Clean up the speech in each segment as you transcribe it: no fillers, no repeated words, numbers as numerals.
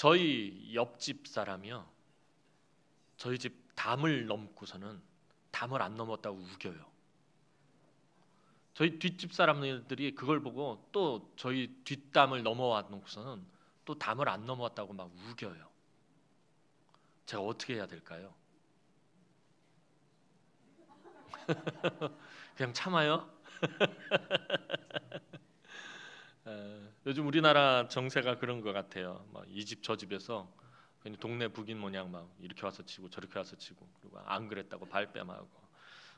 저희 옆집 사람이요, 저희 집 담을 넘고서는 담을 안 넘었다고 우겨요. 저희 뒷집 사람들이 그걸 보고 또 저희 뒷담을 넘어와 놓고서는 또 담을 안 넘어왔다고 막 우겨요. 제가 어떻게 해야 될까요? 그냥 참아요? 요즘 우리나라 정세가 그런 것 같아요. 이 집 저 집에서 그냥 동네 북인 모양 막 이렇게 와서 치고 저렇게 와서 치고, 그리고 안 그랬다고 발뺌하고,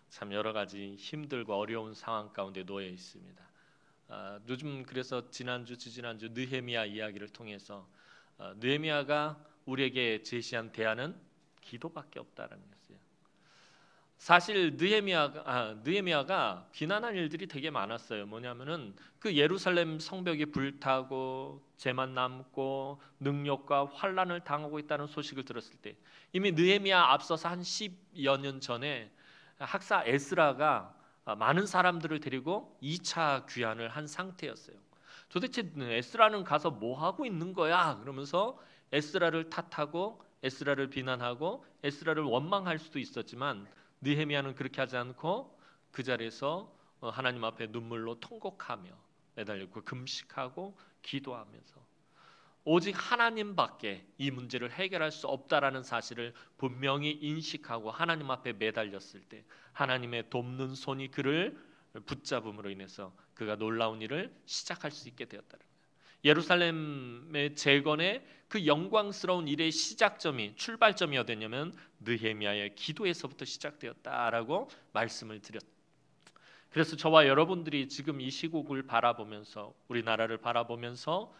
참 여러 가지 힘들고 어려운 상황 가운데 놓여 있습니다. 요즘 그래서 지난주 지지난주 느헤미야 이야기를 통해서 느헤미야가 우리에게 제시한 대안은 기도밖에 없다라는 것이에요. 사실 느헤미야가 비난한 일들이 되게 많았어요. 뭐냐면은 그 예루살렘 성벽이 불타고 재만 남고 능력과 환란을 당하고 있다는 소식을 들었을 때, 이미 느헤미야 앞서서 한 10여 년 전에 학사 에스라가 많은 사람들을 데리고 2차 귀환을 한 상태였어요. 도대체 에스라는 가서 뭐 하고 있는 거야? 그러면서 에스라를 탓하고 에스라를 비난하고 에스라를 원망할 수도 있었지만, 느헤미야는 그렇게 하지 않고 그 자리에서 하나님 앞에 눈물로 통곡하며 매달리고 금식하고 기도하면서 오직 하나님밖에 이 문제를 해결할 수 없다라는 사실을 분명히 인식하고 하나님 앞에 매달렸을 때 하나님의 돕는 손이 그를 붙잡음으로 인해서 그가 놀라운 일을 시작할 수 있게 되었다는 거예요. 예루살렘의 재건의 그 영광스러운 일의 시작점이, 출발점이 어땠냐면 느헤미야의 기도에서부터 시작되었다라고 말씀을 드렸다. 그래서 저와 여러분들이 지금 이 시국을 바라보면서, 우리나라를 바라보면서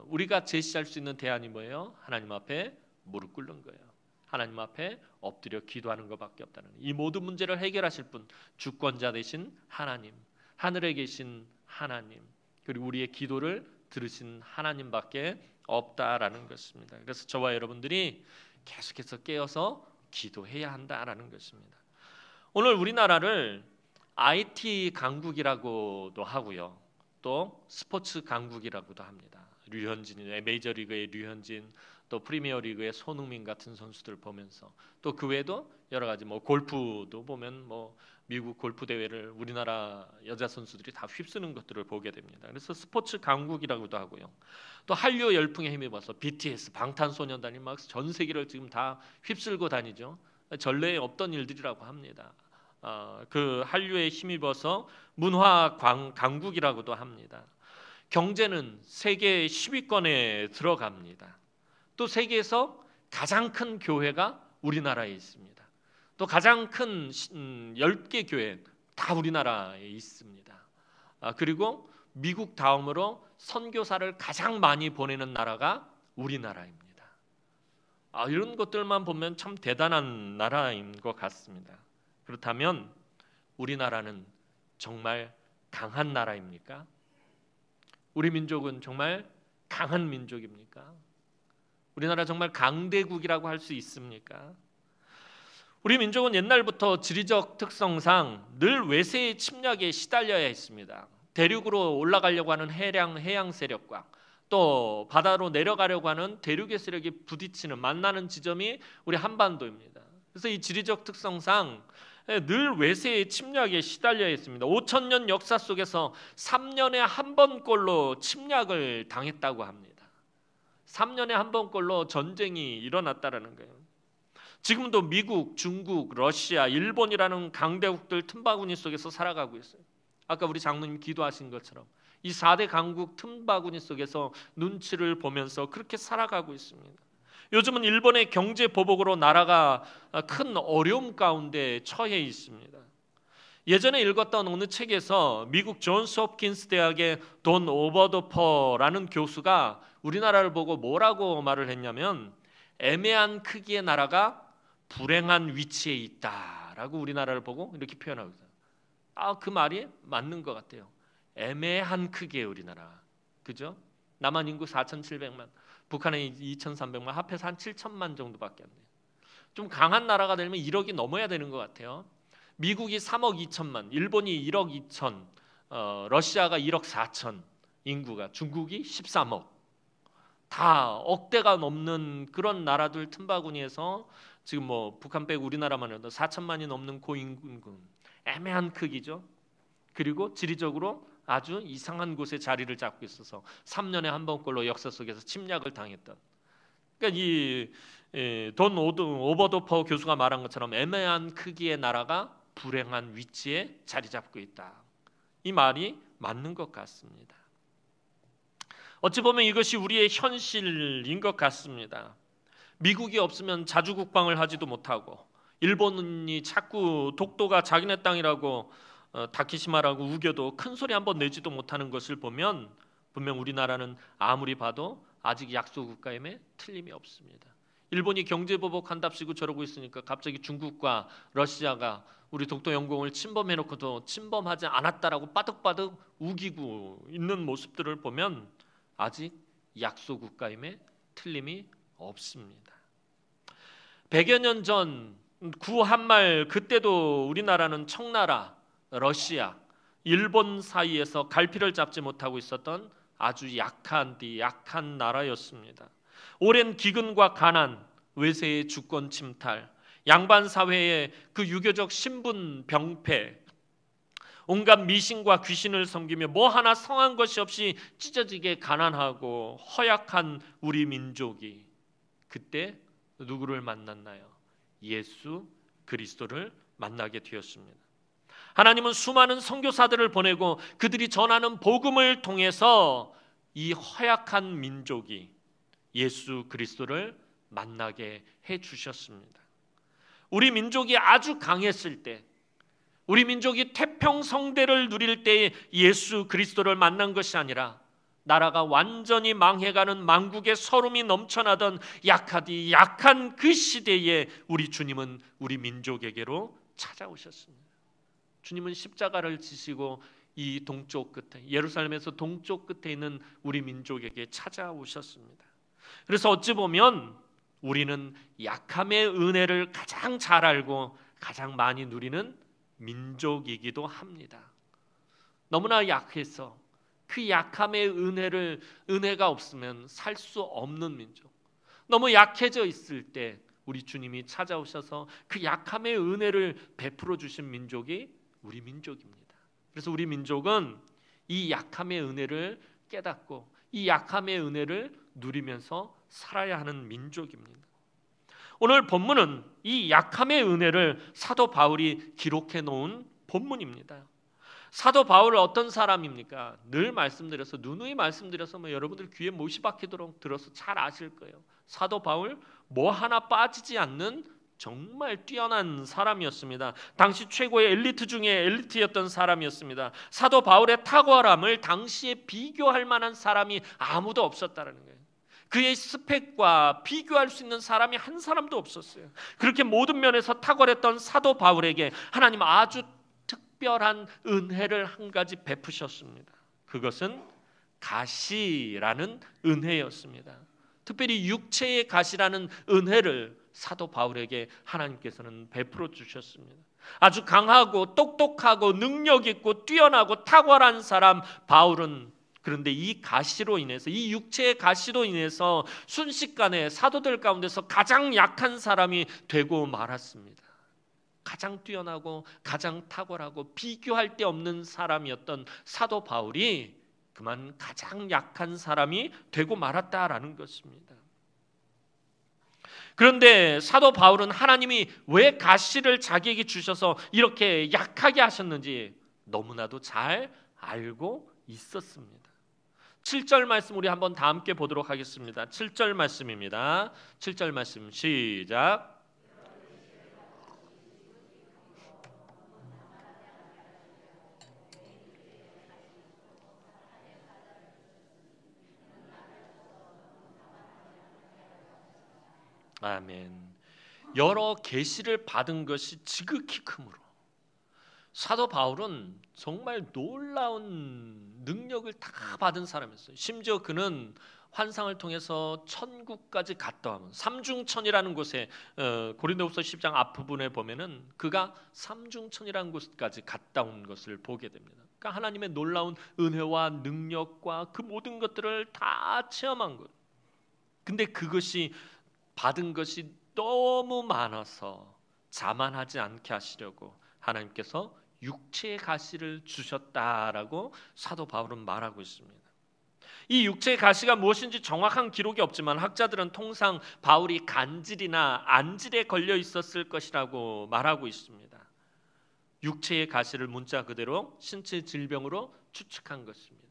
우리가 제시할 수 있는 대안이 뭐예요? 하나님 앞에 무릎 꿇는 거예요. 하나님 앞에 엎드려 기도하는 것밖에 없다는 거예요. 이 모든 문제를 해결하실 분, 주권자 되신 하나님, 하늘에 계신 하나님, 그리고 우리의 기도를 들으신 하나님밖에 없다라는 것입니다. 그래서 저와 여러분들이 계속해서 깨어서 기도해야 한다라는 것입니다. 오늘 우리나라를 IT 강국이라고도 하고요, 또 스포츠 강국이라고도 합니다. 류현진, 메이저리그의 류현진, 또 프리미어리그의 손흥민 같은 선수들 보면서, 또 그 외에도 여러 가지 골프도 보면 미국 골프 대회를 우리나라 여자 선수들이 다 휩쓰는 것들을 보게 됩니다. 그래서 스포츠 강국이라고도 하고요. 또 한류 열풍에 힘입어서 BTS, 방탄소년단이 막 전 세계를 지금 다 휩쓸고 다니죠. 전례에 없던 일들이라고 합니다. 그 한류에 힘입어서 문화 강국이라고도 합니다. 경제는 세계 10위권에 들어갑니다. 또 세계에서 가장 큰 교회가 우리나라에 있습니다. 또 가장 큰 10개 교회 다 우리나라에 있습니다. 그리고 미국 다음으로 선교사를 가장 많이 보내는 나라가 우리나라입니다. 이런 것들만 보면 참 대단한 나라인 것 같습니다. 그렇다면 우리나라는 정말 강한 나라입니까? 우리 민족은 정말 강한 민족입니까? 우리나라 정말 강대국이라고 할 수 있습니까? 우리 민족은 옛날부터 지리적 특성상 늘 외세의 침략에 시달려야 했습니다. 대륙으로 올라가려고 하는 해양 세력과 또 바다로 내려가려고 하는 대륙의 세력이 부딪히는, 만나는 지점이 우리 한반도입니다. 그래서 이 지리적 특성상 늘 외세의 침략에 시달려야 했습니다. 5,000년 역사 속에서 3년에 한 번꼴로 침략을 당했다고 합니다. 3년에 한 번꼴로 전쟁이 일어났다라는 거예요. 지금도 미국, 중국, 러시아, 일본이라는 강대국들 틈바구니 속에서 살아가고 있어요. 아까 우리 장로님 기도하신 것처럼 이 4대 강국 틈바구니 속에서 눈치를 보면서 그렇게 살아가고 있습니다. 요즘은 일본의 경제 보복으로 나라가 큰 어려움 가운데 처해 있습니다. 예전에 읽었던 어느 책에서 미국 존스 홉킨스 대학의 돈 오버더퍼라는 교수가 우리나라를 보고 뭐라고 말을 했냐면, 애매한 크기의 나라가 불행한 위치에 있다라고 우리나라를 보고 이렇게 표현하고 있어요. 그 말이 맞는 것 같아요. 애매한 크기의 우리나라, 그죠? 남한 인구 4,700만, 북한의 2,300만, 합해서 한 7천만 정도밖에 안 돼요. 좀 강한 나라가 되려면 1억이 넘어야 되는 것 같아요. 미국이 3억 2천만, 일본이 1억 2천, 러시아가 1억 4천 인구가, 중국이 13억, 다 억대가 넘는 그런 나라들 틈바구니에서 지금 뭐 북한 빼고 우리나라만 해도 4천만이 넘는 고인군, 애매한 크기죠. 그리고 지리적으로 아주 이상한 곳에 자리를 잡고 있어서 3년에 한 번꼴로 역사 속에서 침략을 당했던, 그러니까 돈 오버도퍼 교수가 말한 것처럼 애매한 크기의 나라가 불행한 위치에 자리 잡고 있다. 이 말이 맞는 것 같습니다. 어찌 보면 이것이 우리의 현실인 것 같습니다. 미국이 없으면 자주 국방을 하지도 못하고, 일본이 자꾸 독도가 자기네 땅이라고 다케시마라고 우겨도 큰 소리 한번 내지도 못하는 것을 보면 분명 우리나라는 아무리 봐도 아직 약소국가임에 틀림이 없습니다. 일본이 경제보복한답시고 저러고 있으니까 갑자기 중국과 러시아가 우리 독도 영공을 침범해놓고도 침범하지 않았다라고 빠득빠득 우기고 있는 모습들을 보면 아직 약소국가임에 틀림이 없습니다. 100여 년 전 구한말, 그때도 우리나라는 청나라, 러시아, 일본 사이에서 갈피를 잡지 못하고 있었던 아주 약한 나라였습니다. 오랜 기근과 가난, 외세의 주권 침탈, 양반 사회의 그 유교적 신분 병폐, 온갖 미신과 귀신을 섬기며 뭐 하나 성한 것이 없이 찢어지게 가난하고 허약한 우리 민족이 그때 누구를 만났나요? 예수 그리스도를 만나게 되었습니다. 하나님은 수많은 선교사들을 보내고 그들이 전하는 복음을 통해서 이 허약한 민족이 예수 그리스도를 만나게 해주셨습니다. 우리 민족이 아주 강했을 때, 우리 민족이 태평성대를 누릴 때에 예수 그리스도를 만난 것이 아니라 나라가 완전히 망해가는 망국의 서름이 넘쳐나던 약한 그 시대에 우리 주님은 우리 민족에게로 찾아오셨습니다. 주님은 십자가를 지시고 이 동쪽 끝에, 예루살렘에서 동쪽 끝에 있는 우리 민족에게 찾아오셨습니다. 그래서 어찌 보면 우리는 약함의 은혜를 가장 잘 알고 가장 많이 누리는 민족이기도 합니다. 너무나 약해서 그 약함의 은혜가 없으면 살 수 없는 민족, 너무 약해져 있을 때 우리 주님이 찾아오셔서 그 약함의 은혜를 베풀어 주신 민족이 우리 민족입니다. 그래서 우리 민족은 이 약함의 은혜를 깨닫고 이 약함의 은혜를 누리면서 살아야 하는 민족입니다. 오늘 본문은 이 약함의 은혜를 사도 바울이 기록해 놓은 본문입니다. 사도 바울은 어떤 사람입니까? 늘 말씀드려서, 누누이 말씀드려서 여러분들 귀에 못이 박히도록 들어서 잘 아실 거예요. 사도 바울 뭐 하나 빠지지 않는 정말 뛰어난 사람이었습니다. 당시 최고의 엘리트 중에 엘리트였던 사람이었습니다. 사도 바울의 탁월함을 당시에 비교할 만한 사람이 아무도 없었다는 거예요. 그의 스펙과 비교할 수 있는 사람이 한 사람도 없었어요. 그렇게 모든 면에서 탁월했던 사도 바울에게 하나님 아주 특별한 은혜를 한 가지 베푸셨습니다. 그것은 가시라는 은혜였습니다. 특별히 육체의 가시라는 은혜를 사도 바울에게 하나님께서는 베풀어 주셨습니다. 아주 강하고 똑똑하고 능력 있고 뛰어나고 탁월한 사람 바울은, 그런데 이 가시로 인해서, 이 육체의 가시로 인해서 순식간에 사도들 가운데서 가장 약한 사람이 되고 말았습니다. 가장 뛰어나고 가장 탁월하고 비교할 데 없는 사람이었던 사도 바울이 그만 가장 약한 사람이 되고 말았다라는 것입니다. 그런데 사도 바울은 하나님이 왜 가시를 자기에게 주셔서 이렇게 약하게 하셨는지 너무나도 잘 알고 있었습니다. 7절 말씀 우리 한번 다 함께 보도록 하겠습니다. 7절 말씀입니다. 7절 말씀 시작. 아멘. 여러 계시를 받은 것이 지극히 크므로 사도 바울은 정말 놀라운 능력을 다 받은 사람이었어요. 심지어 그는 환상을 통해서 천국까지 갔다 오면, 삼중천이라는 곳에 고린도후서 10장 앞부분에 보면은 그가 삼중천이라는 곳까지 갔다 온 것을 보게 됩니다. 그러니까 하나님의 놀라운 은혜와 능력과 그 모든 것들을 다 체험한 것. 근데 그것이 받은 것이 너무 많아서 자만하지 않게 하시려고 하나님께서 육체의 가시를 주셨다라고 사도 바울은 말하고 있습니다. 이 육체의 가시가 무엇인지 정확한 기록이 없지만 학자들은 통상 바울이 간질이나 안질에 걸려 있었을 것이라고 말하고 있습니다. 육체의 가시를 문자 그대로 신체 질병으로 추측한 것입니다.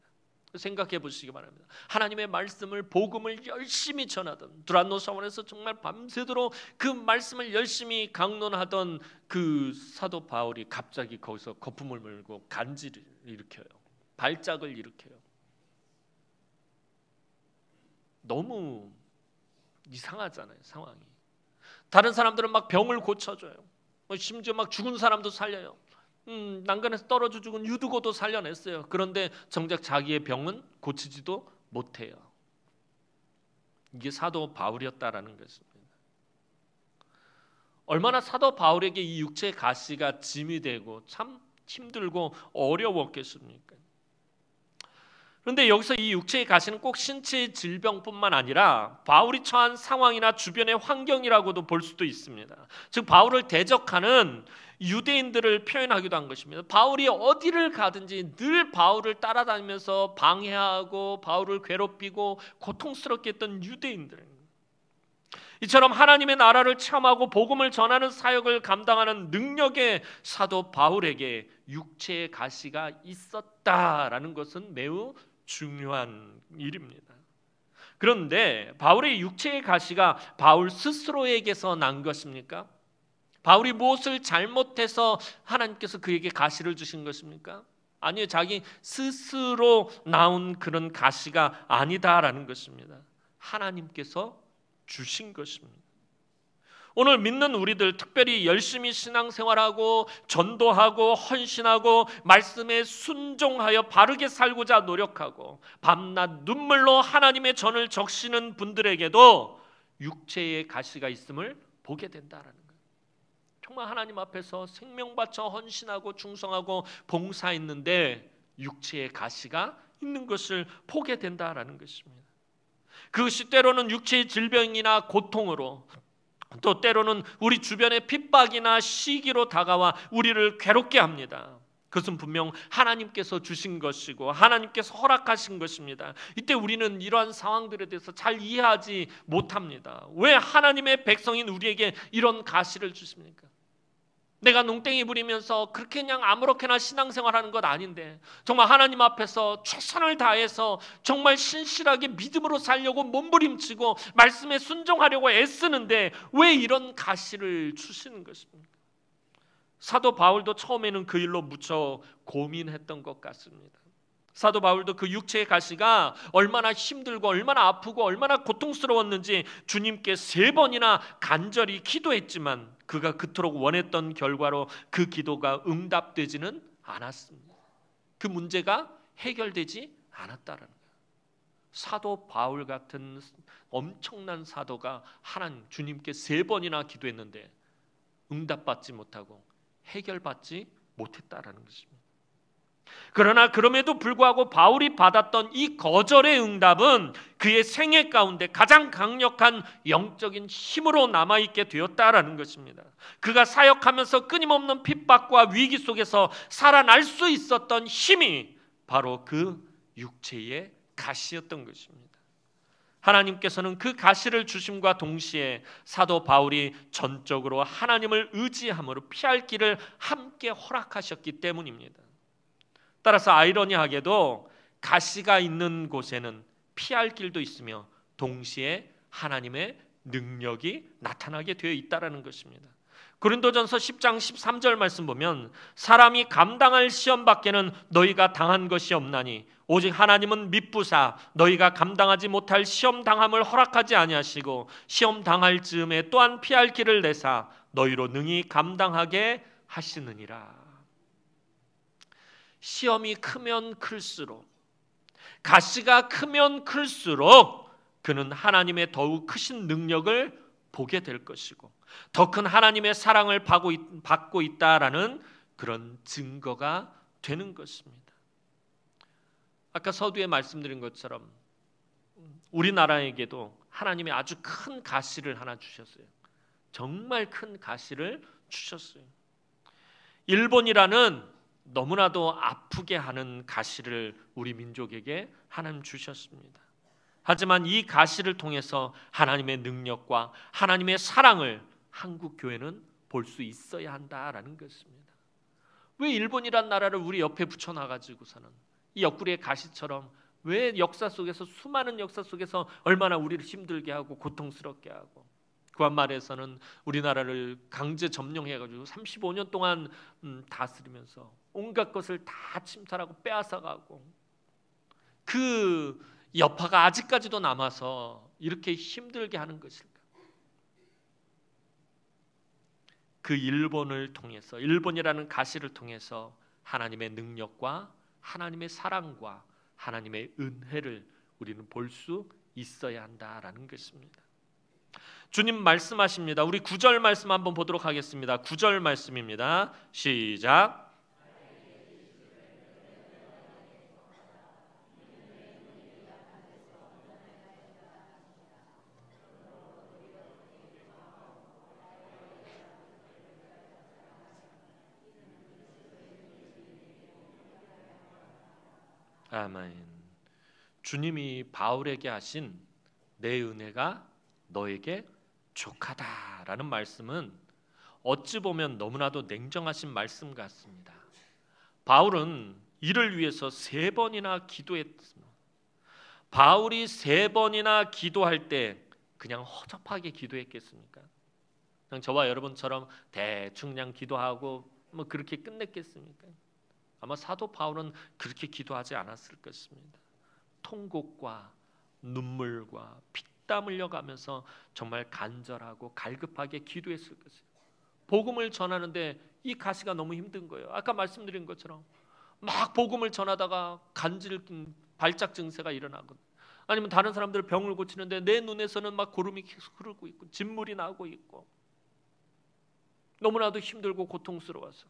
생각해 보시기 바랍니다. 하나님의 말씀을, 복음을 열심히 전하던, 두란노 사원에서 정말 밤새도록 그 말씀을 열심히 강론하던 그 사도 바울이 갑자기 거기서 거품을 물고 간질을 일으켜요. 발작을 일으켜요. 너무 이상하잖아요, 상황이. 다른 사람들은 막 병을 고쳐줘요. 심지어 막 죽은 사람도 살려요. 난간에서 떨어져 죽은 유두고도 살려냈어요. 그런데 정작 자기의 병은 고치지도 못해요. 이게 사도 바울이었다라는 것입니다. 얼마나 사도 바울에게 이 육체의 가시가 짐이 되고 참 힘들고 어려웠겠습니까? 그런데 여기서 이 육체의 가시는 꼭 신체의 질병뿐만 아니라 바울이 처한 상황이나 주변의 환경이라고도 볼 수도 있습니다. 즉 바울을 대적하는 유대인들을 표현하기도 한 것입니다. 바울이 어디를 가든지 늘 바울을 따라다니면서 방해하고 바울을 괴롭히고 고통스럽게 했던 유대인들, 이처럼 하나님의 나라를 체험하고 복음을 전하는 사역을 감당하는 능력의 사도 바울에게 육체의 가시가 있었다라는 것은 매우 중요한 일입니다. 그런데 바울의 육체의 가시가 바울 스스로에게서 난 것입니까? 바울이 무엇을 잘못해서 하나님께서 그에게 가시를 주신 것입니까? 아니요, 자기 스스로 나온 그런 가시가 아니다라는 것입니다. 하나님께서 주신 것입니다. 오늘 믿는 우리들, 특별히 열심히 신앙생활하고 전도하고 헌신하고 말씀에 순종하여 바르게 살고자 노력하고 밤낮 눈물로 하나님의 전을 적시는 분들에게도 육체의 가시가 있음을 보게 된다라는 거예요. 정말 하나님 앞에서 생명 바쳐 헌신하고 충성하고 봉사했는데 육체의 가시가 있는 것을 보게 된다라는 것입니다. 그것이 때로는 육체의 질병이나 고통으로, 또 때로는 우리 주변의 핍박이나 시기로 다가와 우리를 괴롭게 합니다. 그것은 분명 하나님께서 주신 것이고 하나님께서 허락하신 것입니다. 이때 우리는 이러한 상황들에 대해서 잘 이해하지 못합니다. 왜 하나님의 백성인 우리에게 이런 가시를 주십니까? 내가 농땡이 부리면서 그렇게 그냥 아무렇게나 신앙생활하는 것 아닌데 정말 하나님 앞에서 최선을 다해서 정말 신실하게 믿음으로 살려고 몸부림치고 말씀에 순종하려고 애쓰는데 왜 이런 가시를 주시는 것입니까? 사도 바울도 처음에는 그 일로 무척 고민했던 것 같습니다. 사도 바울도 그 육체의 가시가 얼마나 힘들고 얼마나 아프고 얼마나 고통스러웠는지 주님께 3번이나 간절히 기도했지만 그가 그토록 원했던 결과로 그 기도가 응답되지는 않았습니다. 그 문제가 해결되지 않았다라는 거예요. 사도 바울 같은 엄청난 사도가 하나님 주님께 3번이나 기도했는데 응답받지 못하고 해결받지 못했다라는 것입니다. 그러나 그럼에도 불구하고 바울이 받았던 이 거절의 응답은 그의 생애 가운데 가장 강력한 영적인 힘으로 남아있게 되었다라는 것입니다. 그가 사역하면서 끊임없는 핍박과 위기 속에서 살아날 수 있었던 힘이 바로 그 육체의 가시였던 것입니다. 하나님께서는 그 가시를 주심과 동시에 사도 바울이 전적으로 하나님을 의지함으로 피할 길을 함께 허락하셨기 때문입니다. 따라서 아이러니하게도 가시가 있는 곳에는 피할 길도 있으며 동시에 하나님의 능력이 나타나게 되어 있다는 것입니다. 고린도전서 10장 13절 말씀 보면 사람이 감당할 시험 밖에는 너희가 당한 것이 없나니 오직 하나님은 미쁘사 너희가 감당하지 못할 시험 당함을 허락하지 아니하시고 시험 당할 즈음에 또한 피할 길을 내사 너희로 능히 감당하게 하시느니라. 시험이 크면 클수록, 가시가 크면 클수록 그는 하나님의 더욱 크신 능력을 보게 될 것이고 더 큰 하나님의 사랑을 받고 있다라는 그런 증거가 되는 것입니다. 아까 서두에 말씀드린 것처럼 우리나라에게도 하나님이 아주 큰 가시를 하나 주셨어요. 정말 큰 가시를 주셨어요. 일본이라는 너무나도 아프게 하는 가시를 우리 민족에게 하나님 주셨습니다. 하지만 이 가시를 통해서 하나님의 능력과 하나님의 사랑을 한국 교회는 볼 수 있어야 한다라는 것입니다. 왜 일본이란 나라를 우리 옆에 붙여놔가지고서는 이 옆구리의 가시처럼 왜 역사 속에서 수많은 역사 속에서 얼마나 우리를 힘들게 하고 고통스럽게 하고 그한 말에서는 우리나라를 강제 점령해가지고 35년 동안 다스리면서 온갖 것을 다 침탈하고 빼앗아가고 그 여파가 아직까지도 남아서 이렇게 힘들게 하는 것일까? 그 일본을 통해서, 일본이라는 가시를 통해서 하나님의 능력과 하나님의 사랑과 하나님의 은혜를 우리는 볼 수 있어야 한다라는 것입니다. 주님 말씀하십니다. 우리 9절 말씀 한번 보도록 하겠습니다. 9절 말씀입니다. 시작. 아멘. 주님이 바울에게 하신 내 은혜가 너에게 족하다라는 말씀은 어찌 보면 너무나도 냉정하신 말씀 같습니다. 바울은 이를 위해서 3번이나 기도했습니다. 바울이 3번이나 기도할 때 그냥 허접하게 기도했겠습니까? 그냥 저와 여러분처럼 대충 그냥 기도하고 뭐 그렇게 끝냈겠습니까? 아마 사도 바울은 그렇게 기도하지 않았을 것입니다. 통곡과 눈물과 피땀 흘려가면서 정말 간절하고 갈급하게 기도했을 것이에요. 복음을 전하는데 이 가시가 너무 힘든 거예요. 아까 말씀드린 것처럼 막 복음을 전하다가 간질 발작 증세가 일어나거든. 아니면 다른 사람들 병을 고치는데 내 눈에서는 막 고름이 계속 흐르고 있고 진물이 나고 있고 너무나도 힘들고 고통스러워서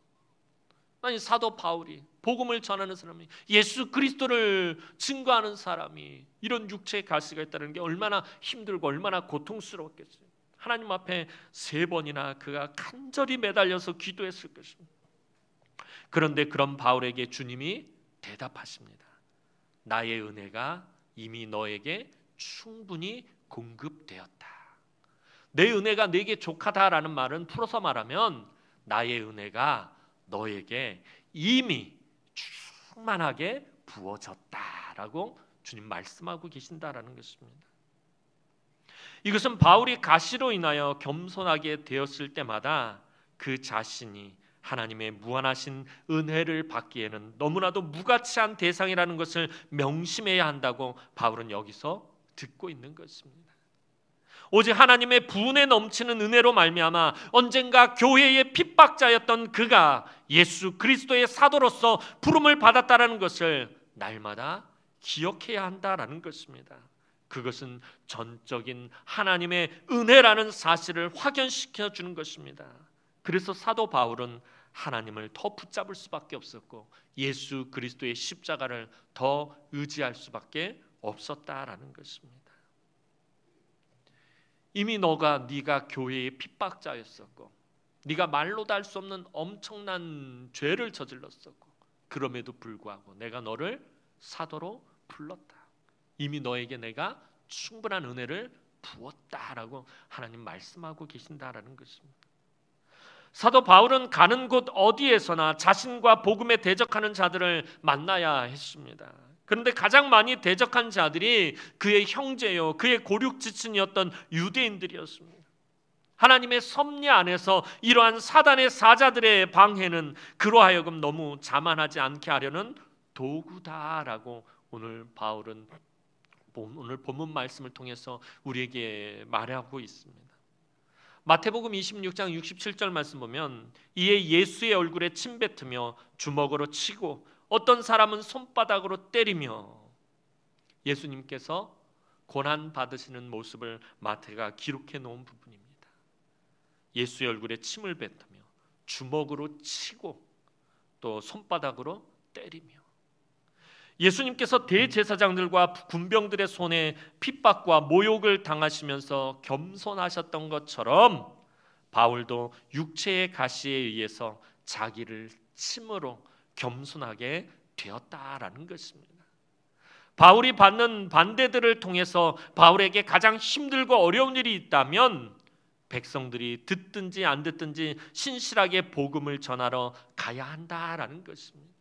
아니 사도 바울이 복음을 전하는 사람이 예수 그리스도를 증거하는 사람이 이런 육체의 가시가 있다는 게 얼마나 힘들고 얼마나 고통스러웠겠어요. 하나님 앞에 3번이나 그가 간절히 매달려서 기도했을 것입니다. 그런데 그런 바울에게 주님이 대답하십니다. 나의 은혜가 이미 너에게 충분히 공급되었다. 내 은혜가 내게 족하다라는 말은 풀어서 말하면 나의 은혜가 너에게 이미 충만하게 부어졌다라고 주님 말씀하고 계신다라는 것입니다. 이것은 바울이 가시로 인하여 겸손하게 되었을 때마다 그 자신이 하나님의 무한하신 은혜를 받기에는 너무나도 무가치한 대상이라는 것을 명심해야 한다고 바울은 여기서 듣고 있는 것입니다. 오직 하나님의 부은에 넘치는 은혜로 말미암아 언젠가 교회의 핍박자였던 그가 예수 그리스도의 사도로서 부름을 받았다라는 것을 날마다 기억해야 한다라는 것입니다. 그것은 전적인 하나님의 은혜라는 사실을 확연시켜 주는 것입니다. 그래서 사도 바울은 하나님을 더 붙잡을 수밖에 없었고 예수 그리스도의 십자가를 더 의지할 수밖에 없었다라는 것입니다. 이미 네가 교회의 핍박자였었고 네가 말로도 할 수 없는 엄청난 죄를 저질렀었고 그럼에도 불구하고 내가 너를 사도로 불렀다. 이미 너에게 내가 충분한 은혜를 부었다라고 하나님 말씀하고 계신다라는 것입니다. 사도 바울은 가는 곳 어디에서나 자신과 복음에 대적하는 자들을 만나야 했습니다. 그런데 가장 많이 대적한 자들이 그의 형제요, 그의 고륙지층이었던 유대인들이었습니다. 하나님의 섭리 안에서 이러한 사단의 사자들의 방해는 그로 하여금 너무 자만하지 않게 하려는 도구다라고 오늘 바울은 오늘 본문 말씀을 통해서 우리에게 말하고 있습니다. 마태복음 26장 67절 말씀 보면 이에 예수의 얼굴에 침 뱉으며 주먹으로 치고 어떤 사람은 손바닥으로 때리며 예수님께서 고난 받으시는 모습을 마태가 기록해 놓은 부분입니다. 예수의 얼굴에 침을 뱉으며 주먹으로 치고 또 손바닥으로 때리며 예수님께서 대제사장들과 군병들의 손에 핍박과 모욕을 당하시면서 겸손하셨던 것처럼 바울도 육체의 가시에 의해서 자기를 침으로 겸손하게 되었다라는 것입니다. 바울이 받는 반대들을 통해서 바울에게 가장 힘들고 어려운 일이 있다면 백성들이 듣든지 안 듣든지 신실하게 복음을 전하러 가야 한다라는 것입니다.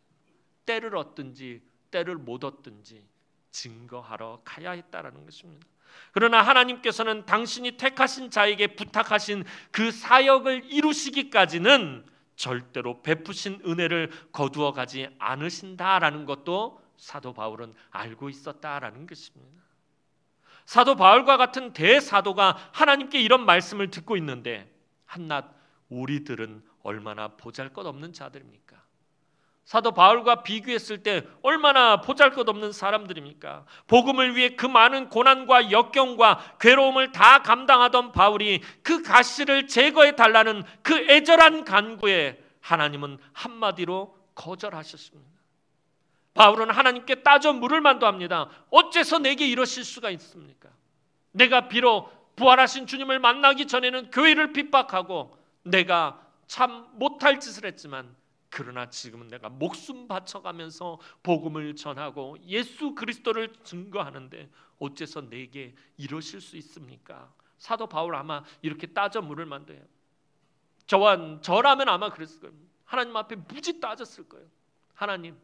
때를 얻든지 때를 못 얻든지 증거하러 가야 했다라는 것입니다. 그러나 하나님께서는 당신이 택하신 자에게 부탁하신 그 사역을 이루시기까지는 절대로 베푸신 은혜를 거두어 가지 않으신다라는 것도 사도 바울은 알고 있었다라는 것입니다. 사도 바울과 같은 대사도가 하나님께 이런 말씀을 듣고 있는데 한낱 우리들은 얼마나 보잘것없는 자들입니까? 사도 바울과 비교했을 때 얼마나 보잘것없는 사람들입니까? 복음을 위해 그 많은 고난과 역경과 괴로움을 다 감당하던 바울이 그 가시를 제거해 달라는 그 애절한 간구에 하나님은 한마디로 거절하셨습니다. 바울은 하나님께 따져 물을 만도 합니다. 어째서 내게 이러실 수가 있습니까? 내가 비록 부활하신 주님을 만나기 전에는 교회를 핍박하고 내가 참 못할 짓을 했지만 그러나 지금은 내가 목숨 바쳐가면서 복음을 전하고 예수 그리스도를 증거하는데 어째서 내게 이러실 수 있습니까? 사도 바울 아마 이렇게 따져 물을 만도 해요. 저라면 아마 그랬을 거예요. 하나님 앞에 무지 따졌을 거예요. 하나님,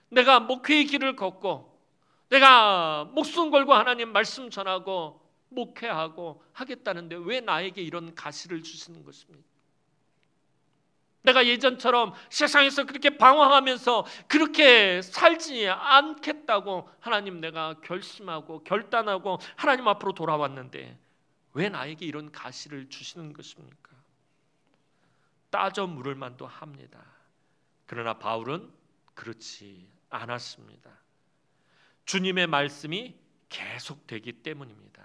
내가 목회의 길을 걷고 내가 목숨 걸고 하나님 말씀 전하고 목회하고 하겠다는데 왜 나에게 이런 가시를 주시는 것입니까? 내가 예전처럼 세상에서 그렇게 방황하면서 그렇게 살지 않겠다고 하나님 내가 결심하고 결단하고 하나님 앞으로 돌아왔는데 왜 나에게 이런 가시를 주시는 것입니까? 따져 물을 만도 합니다. 그러나 바울은 그렇지 않았습니다. 주님의 말씀이 계속되기 때문입니다.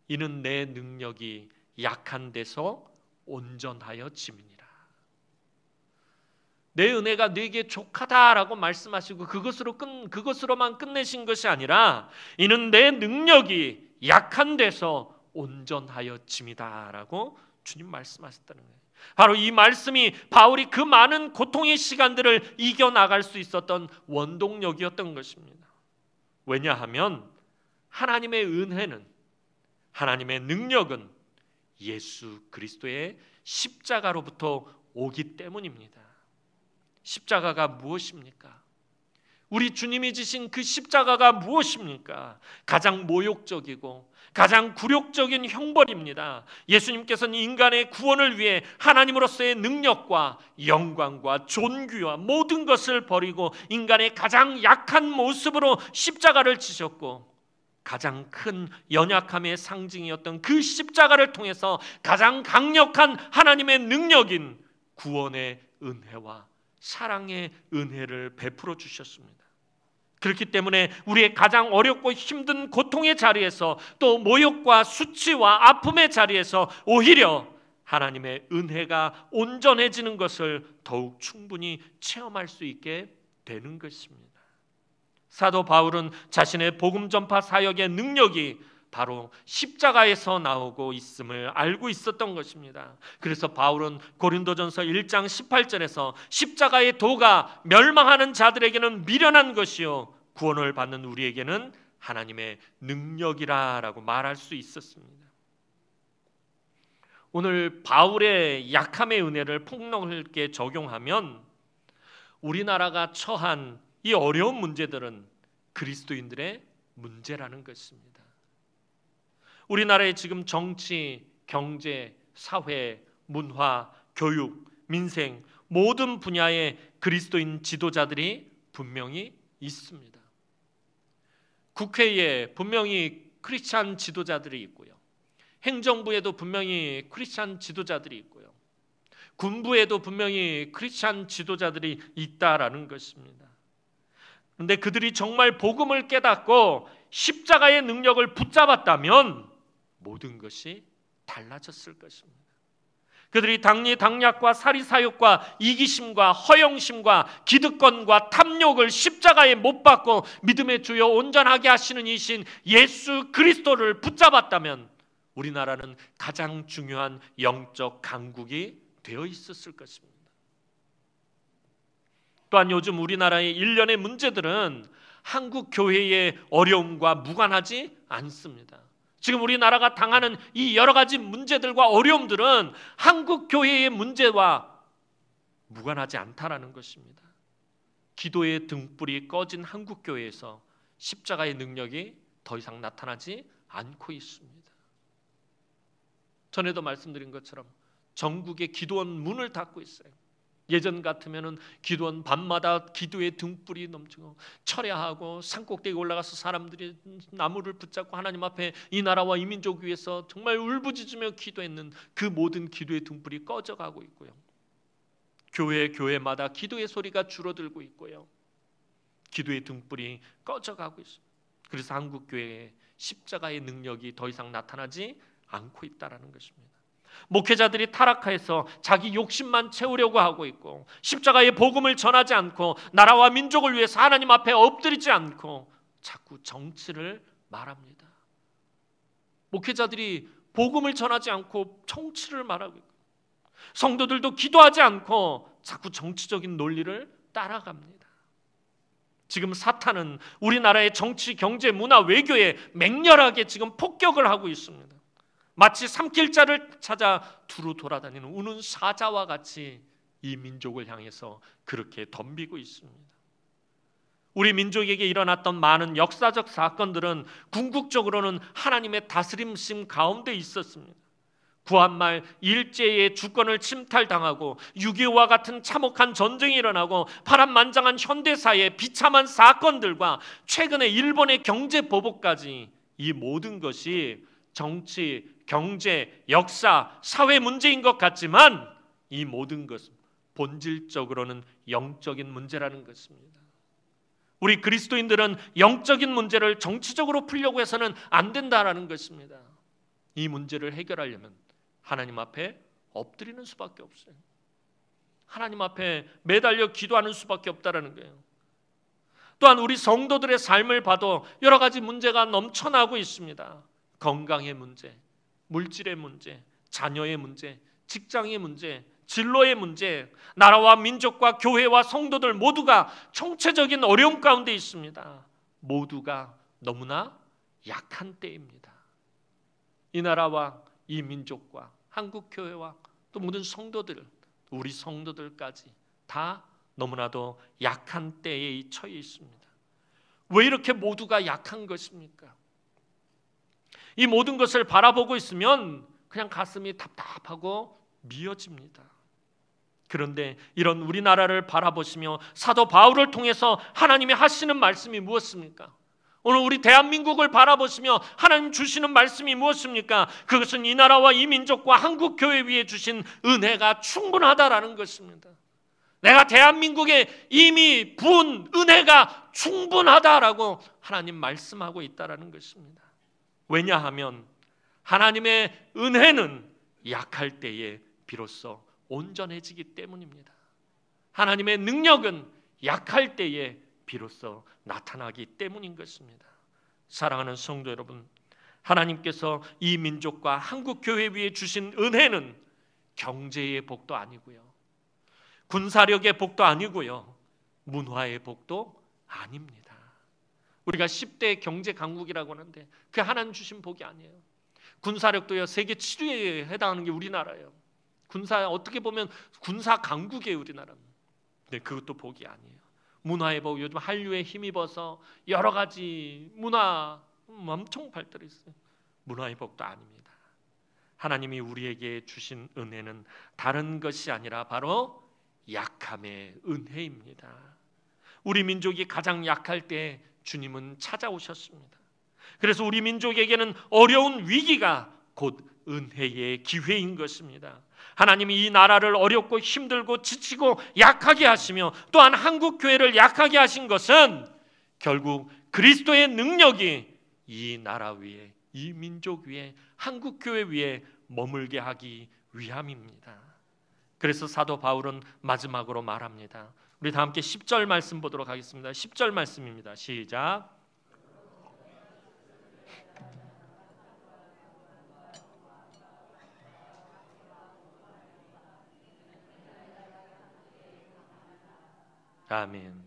이는 내 능력이 약한 데서 온전하여 짐이니라. 내 은혜가 네게 족하다라고 말씀하시고 그것으로만 끝내신 것이 아니라 이는 내 능력이 약한 데서 온전하여 짐이다라고 주님 말씀하셨다는 거예요. 바로 이 말씀이 바울이 그 많은 고통의 시간들을 이겨나갈 수 있었던 원동력이었던 것입니다. 왜냐하면 하나님의 은혜는, 하나님의 능력은 예수 그리스도의 십자가로부터 오기 때문입니다. 십자가가 무엇입니까? 우리 주님이 지신 그 십자가가 무엇입니까? 가장 모욕적이고 가장 굴욕적인 형벌입니다. 예수님께서는 인간의 구원을 위해 하나님으로서의 능력과 영광과 존귀와 모든 것을 버리고 인간의 가장 약한 모습으로 십자가를 지셨고 가장 큰 연약함의 상징이었던 그 십자가를 통해서 가장 강력한 하나님의 능력인 구원의 은혜와 사랑의 은혜를 베풀어 주셨습니다. 그렇기 때문에 우리의 가장 어렵고 힘든 고통의 자리에서 또 모욕과 수치와 아픔의 자리에서 오히려 하나님의 은혜가 온전해지는 것을 더욱 충분히 체험할 수 있게 되는 것입니다. 사도 바울은 자신의 복음 전파 사역의 능력이 바로 십자가에서 나오고 있음을 알고 있었던 것입니다. 그래서 바울은 고린도전서 1장 18절에서 십자가의 도가 멸망하는 자들에게는 미련한 것이요 구원을 받는 우리에게는 하나님의 능력이라고 말할 수 있었습니다. 오늘 바울의 약함의 은혜를 폭넓게 적용하면 우리나라가 처한 이 어려운 문제들은 그리스도인들의 문제라는 것입니다. 우리나라의 지금 정치, 경제, 사회, 문화, 교육, 민생 모든 분야의 그리스도인 지도자들이 분명히 있습니다. 국회에 분명히 크리스찬 지도자들이 있고요. 행정부에도 분명히 크리스찬 지도자들이 있고요. 군부에도 분명히 크리스찬 지도자들이 있다라는 것입니다. 그런데 그들이 정말 복음을 깨닫고 십자가의 능력을 붙잡았다면 모든 것이 달라졌을 것입니다. 그들이 당리 당략과 사리사욕과 이기심과 허영심과 기득권과 탐욕을 십자가에 못 박고 믿음의 주여 온전하게 하시는 이신 예수 그리스도를 붙잡았다면 우리나라는 가장 중요한 영적 강국이 되어 있었을 것입니다. 또한 요즘 우리나라의 일련의 문제들은 한국 교회의 어려움과 무관하지 않습니다. 지금 우리나라가 당하는 이 여러 가지 문제들과 어려움들은 한국 교회의 문제와 무관하지 않다라는 것입니다. 기도의 등불이 꺼진 한국 교회에서 십자가의 능력이 더 이상 나타나지 않고 있습니다. 전에도 말씀드린 것처럼 전국의 기도원 문을 닫고 있어요. 예전 같으면은 기도원 밤마다 기도의 등불이 넘치고 철야하고 산꼭대기 올라가서 사람들이 나무를 붙잡고 하나님 앞에 이 나라와 이 민족 위해서 정말 울부짖으며 기도했는 그 모든 기도의 등불이 꺼져가고 있고요. 교회마다 기도의 소리가 줄어들고 있고요. 기도의 등불이 꺼져가고 있습니다. 그래서 한국 교회에 십자가의 능력이 더 이상 나타나지 않고 있다라는 것입니다. 목회자들이 타락해서 자기 욕심만 채우려고 하고 있고 십자가의 복음을 전하지 않고 나라와 민족을 위해서 하나님 앞에 엎드리지 않고 자꾸 정치를 말합니다. 목회자들이 복음을 전하지 않고 정치를 말하고 있고 성도들도 기도하지 않고 자꾸 정치적인 논리를 따라갑니다. 지금 사탄은 우리나라의 정치, 경제, 문화, 외교에 맹렬하게 지금 폭격을 하고 있습니다. 마치 삼킬자를 찾아 두루 돌아다니는 우는 사자와 같이 이 민족을 향해서 그렇게 덤비고 있습니다. 우리 민족에게 일어났던 많은 역사적 사건들은 궁극적으로는 하나님의 다스림심 가운데 있었습니다. 구한말 일제의 주권을 침탈당하고 6.25와 같은 참혹한 전쟁이 일어나고 파란만장한 현대사의 비참한 사건들과 최근에 일본의 경제 보복까지 이 모든 것이 정치, 경제, 역사, 사회 문제인 것 같지만 이 모든 것은 본질적으로는 영적인 문제라는 것입니다. 우리 그리스도인들은 영적인 문제를 정치적으로 풀려고 해서는 안 된다라는 것입니다. 이 문제를 해결하려면 하나님 앞에 엎드리는 수밖에 없어요. 하나님 앞에 매달려 기도하는 수밖에 없다라는 거예요. 또한 우리 성도들의 삶을 봐도 여러 가지 문제가 넘쳐나고 있습니다. 건강의 문제, 물질의 문제, 자녀의 문제, 직장의 문제, 진로의 문제, 나라와 민족과 교회와 성도들 모두가 총체적인 어려움 가운데 있습니다. 모두가 너무나 약한 때입니다. 이 나라와 이 민족과 한국 교회와 또 모든 성도들, 우리 성도들까지 다 너무나도 약한 때에 처해 있습니다. 왜 이렇게 모두가 약한 것입니까? 이 모든 것을 바라보고 있으면 그냥 가슴이 답답하고 미어집니다. 그런데 이런 우리나라를 바라보시며 사도 바울을 통해서 하나님이 하시는 말씀이 무엇입니까? 오늘 우리 대한민국을 바라보시며 하나님 주시는 말씀이 무엇입니까? 그것은 이 나라와 이 민족과 한국 교회 위에 주신 은혜가 충분하다라는 것입니다. 내가 대한민국에 이미 부은 은혜가 충분하다라고 하나님 말씀하고 있다라는 것입니다. 왜냐하면 하나님의 은혜는 약할 때에 비로소 온전해지기 때문입니다. 하나님의 능력은 약할 때에 비로소 나타나기 때문인 것입니다. 사랑하는 성도 여러분, 하나님께서 이 민족과 한국 교회 위에 주신 은혜는 경제의 복도 아니고요, 군사력의 복도 아니고요, 문화의 복도 아닙니다. 우리가 10대 경제 강국이라고 하는데 그 하나님 주신 복이 아니에요. 군사력도요, 세계 7위에 해당하는 게 우리나라예요. 군사, 어떻게 보면 군사 강국이에요, 우리나라는. 근데 그것도 복이 아니에요. 문화의 복, 요즘 한류에 힘입어서 여러 가지 문화 엄청 발달해 있어요. 문화의 복도 아닙니다. 하나님이 우리에게 주신 은혜는 다른 것이 아니라 바로 약함의 은혜입니다. 우리 민족이 가장 약할 때 주님은 찾아오셨습니다. 그래서 우리 민족에게는 어려운 위기가 곧 은혜의 기회인 것입니다. 하나님이 이 나라를 어렵고 힘들고 지치고 약하게 하시며 또한 한국 교회를 약하게 하신 것은 결국 그리스도의 능력이 이 나라 위에, 이 민족 위에, 한국 교회 위에 머물게 하기 위함입니다. 그래서 사도 바울은 마지막으로 말합니다. 우리 다 함께 10절 말씀 보도록 하겠습니다. 10절 말씀입니다. 시작. 아멘.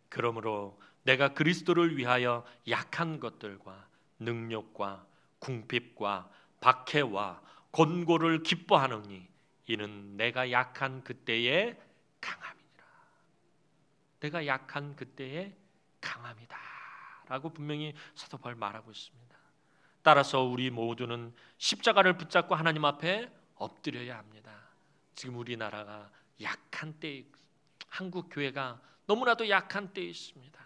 그러므로 내가 그리스도를 위하여 약한 것들과 능력과 궁핍과 박해와 곤고를 기뻐하노니 이는 내가 약한 그때의 강함이니라. 내가 약한 그때의 강함이다 라고 분명히 사도 바울 말하고 있습니다. 따라서 우리 모두는 십자가를 붙잡고 하나님 앞에 엎드려야 합니다. 지금 우리나라가 약한 때에, 한국 교회가 너무나도 약한 때에 있습니다.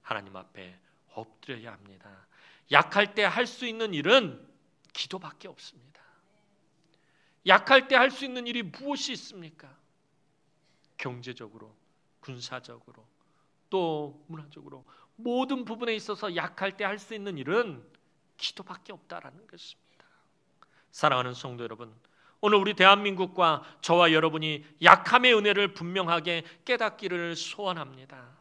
하나님 앞에 엎드려야 합니다. 약할 때 할 수 있는 일은 기도밖에 없습니다. 약할 때 할 수 있는 일이 무엇이 있습니까? 경제적으로, 군사적으로, 또 문화적으로 모든 부분에 있어서 약할 때 할 수 있는 일은 기도밖에 없다라는 것입니다. 사랑하는 성도 여러분, 오늘 우리 대한민국과 저와 여러분이 약함의 은혜를 분명하게 깨닫기를 소원합니다.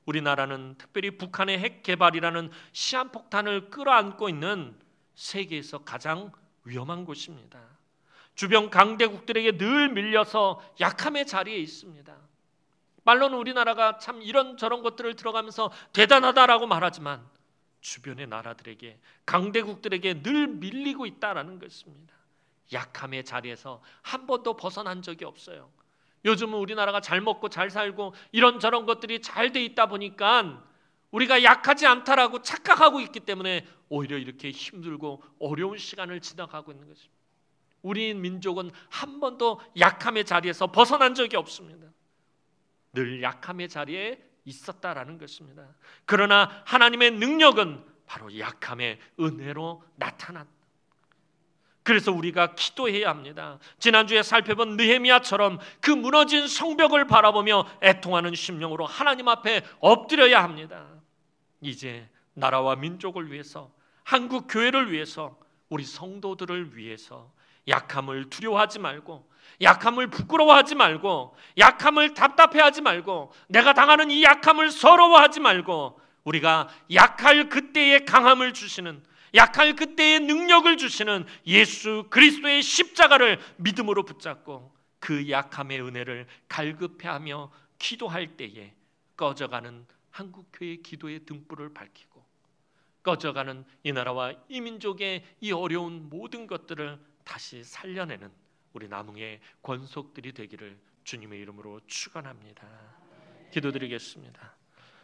우리나라는 특별히 북한의 핵 개발이라는 시한폭탄을 끌어안고 있는 세계에서 가장 위험한 곳입니다. 주변 강대국들에게 늘 밀려서 약함의 자리에 있습니다. 말로는 우리나라가 참 이런저런 것들을 들어가면서 대단하다라고 말하지만 주변의 나라들에게, 강대국들에게 늘 밀리고 있다라는 것입니다. 약함의 자리에서 한 번도 벗어난 적이 없어요. 요즘은 우리나라가 잘 먹고 잘 살고 이런저런 것들이 잘 돼 있다 보니까 우리가 약하지 않다라고 착각하고 있기 때문에 오히려 이렇게 힘들고 어려운 시간을 지나가고 있는 것입니다. 우리 민족은 한 번도 약함의 자리에서 벗어난 적이 없습니다. 늘 약함의 자리에 있었다라는 것입니다. 그러나 하나님의 능력은 바로 약함의 은혜로 나타났다. 그래서 우리가 기도해야 합니다. 지난주에 살펴본 느헤미야처럼 그 무너진 성벽을 바라보며 애통하는 심령으로 하나님 앞에 엎드려야 합니다. 이제 나라와 민족을 위해서, 한국 교회를 위해서, 우리 성도들을 위해서 약함을 두려워하지 말고, 약함을 부끄러워하지 말고, 약함을 답답해하지 말고, 내가 당하는 이 약함을 서러워하지 말고, 우리가 약할 그때의 강함을 주시는, 약할 그때의 능력을 주시는 예수 그리스도의 십자가를 믿음으로 붙잡고 그 약함의 은혜를 갈급해하며 기도할 때에 꺼져가는 한국교회의 기도의 등불을 밝히고, 꺼져가는 이 나라와 이 민족의 이 어려운 모든 것들을 다시 살려내는 우리 남흥의 권속들이 되기를 주님의 이름으로 축원합니다. 기도드리겠습니다.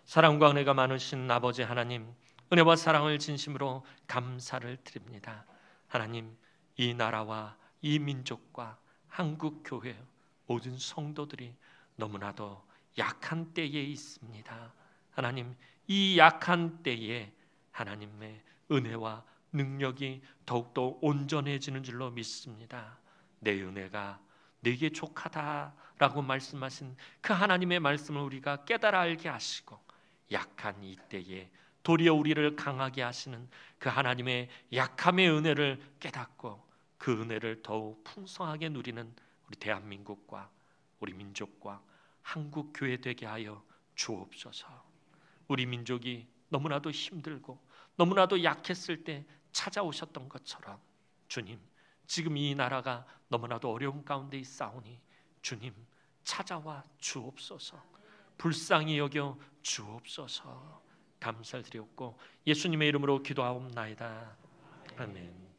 사랑과 은혜가 많으신 아버지 하나님, 은혜와 사랑을 진심으로 감사를 드립니다. 하나님, 이 나라와 이 민족과 한국 교회 모든 성도들이 너무나도 약한 때에 있습니다. 하나님, 이 약한 때에 하나님의 은혜와 능력이 더욱더 온전해지는 줄로 믿습니다. 내 은혜가 내게 족하다라고 말씀하신 그 하나님의 말씀을 우리가 깨달아 알게 하시고, 약한 이 때에 도리어 우리를 강하게 하시는 그 하나님의 약함의 은혜를 깨닫고 그 은혜를 더욱 풍성하게 누리는 우리 대한민국과 우리 민족과 한국 교회 되게 하여 주옵소서. 우리 민족이 너무나도 힘들고 너무나도 약했을 때 찾아오셨던 것처럼 주님, 지금 이 나라가 너무나도 어려운 가운데 있사오니 주님 찾아와 주옵소서. 불쌍히 여겨 주옵소서. 감사를 드렸고 예수님의 이름으로 기도하옵나이다. 아멘.